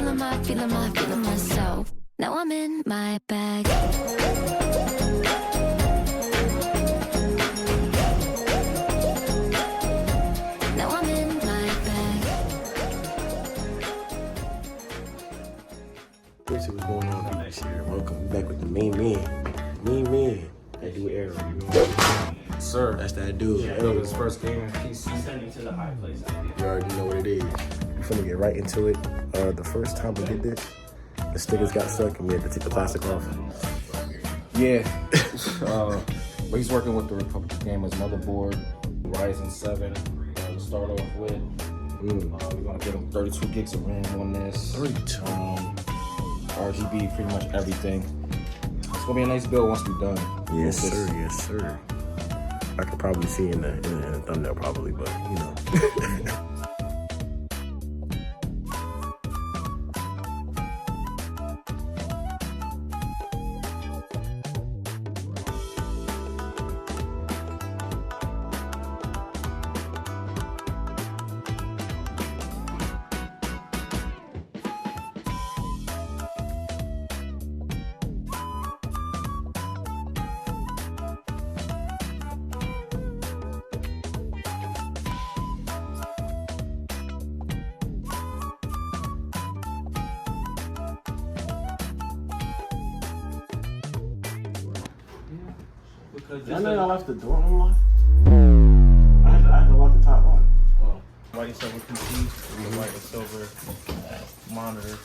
feeling myself. Now I'm in my bag. Now I'm in my bag. Let's see what's going on this year. Welcome back with the main man. That dude Arrow, you know? Sir, That's that dude. yeah, Hey, his first game in PC. Sending to the high place. you already know what it is. We're finna get right into it. The first time we did this, the stickers got stuck and we had to take the plastic off. Yeah. But he's working with the Republic Gamers motherboard, Ryzen 7 to start off with. We're gonna get him 32 gigs of RAM on this. 32. RGB, pretty much everything. It's gonna be a nice build once we're done. Yes, sir. Yes, sir. I could probably see in the thumbnail, probably, but you know. I know y'all left the door unlocked. I had to lock the top one. White and silver PC, the white and silver monitor.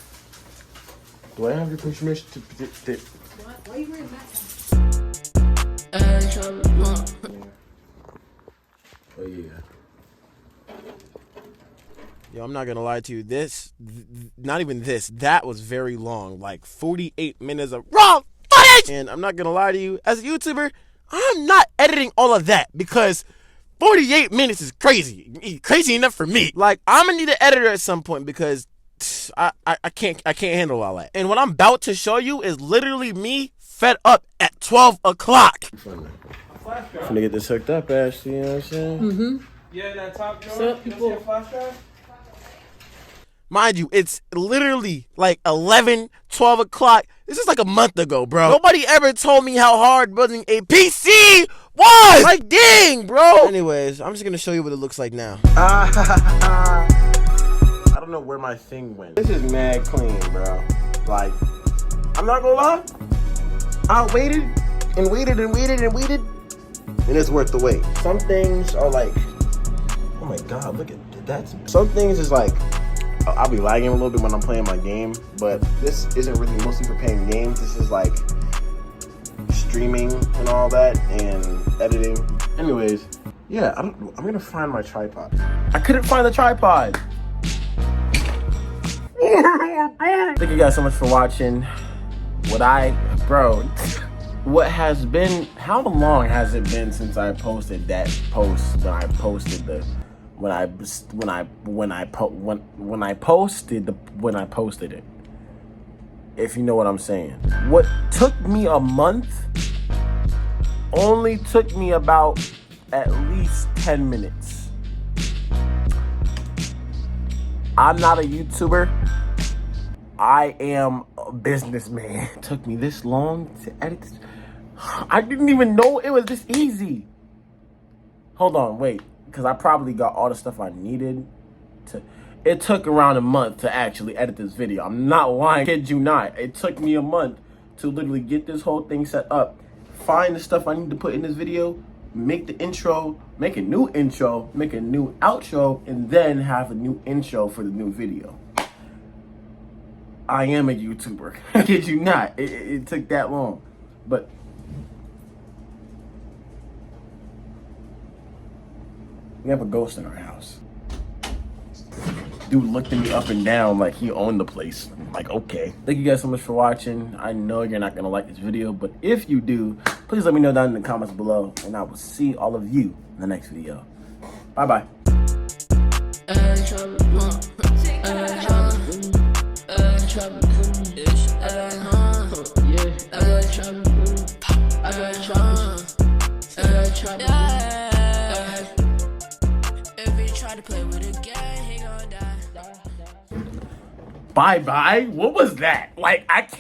Do I have your permission to? Why are you wearing that? Oh yeah. Yo, I'm not gonna lie to you. Not even this. That was very long. Like 48 minutes of raw footage. And I'm not gonna lie to you. As a YouTuber, I'm not editing all of that because 48 minutes is crazy. Crazy enough for me. Like, I'm gonna need an editor at some point because I can't handle all that. And what I'm about to show you is literally me fed up at 12 o'clock. Finna get this hooked up, Ashley, you know what I'm saying? Yeah, that top drawer. So, people- You see a flash drive? Mind you, it's literally like 11, 12 o'clock. This is like a month ago, bro. Nobody ever told me how hard building a PC was. Like, dang, bro. Anyways, I'm just gonna show you what it looks like now. I don't know where my thing went. This is mad clean, bro. Like, I'm not gonna lie. I waited and waited and waited and waited, and it's worth the wait. Some things are like, oh my God, look at that. Some things is like, I'll be lagging a little bit when I'm playing my game, but this isn't really mostly for playing games. This is like streaming and all that and editing. Anyways, yeah, I'm gonna find my tripod. I couldn't find the tripod. Thank you guys so much for watching. How long has it been since I posted that post that I posted when I posted it, if you know what I'm saying. What took me a month only took me about at least 10 minutes. I'm not a YouTuber. I am a businessman. It took me this long to edit this. I didn't even know it was this easy. Hold on, wait. Because I probably got all the stuff I needed to. It took around a month to actually edit this video. I'm not lying, kid you not. It took me a month to literally get this whole thing set up, find the stuff I need to put in this video, make the intro, make a new intro, make a new outro, and then have a new intro for the new video. I am a YouTuber. Kid you not. It took that long. But we have a ghost in our house. Dude looked at me up and down like he owned the place. I'm like, okay. Thank you guys so much for watching. I know you're not gonna like this video, but if you do, please let me know down in the comments below, and I will see all of you in the next video. Bye-bye. If he try to play with a gang, he gon' die. Bye bye? What was that? Like, I can't.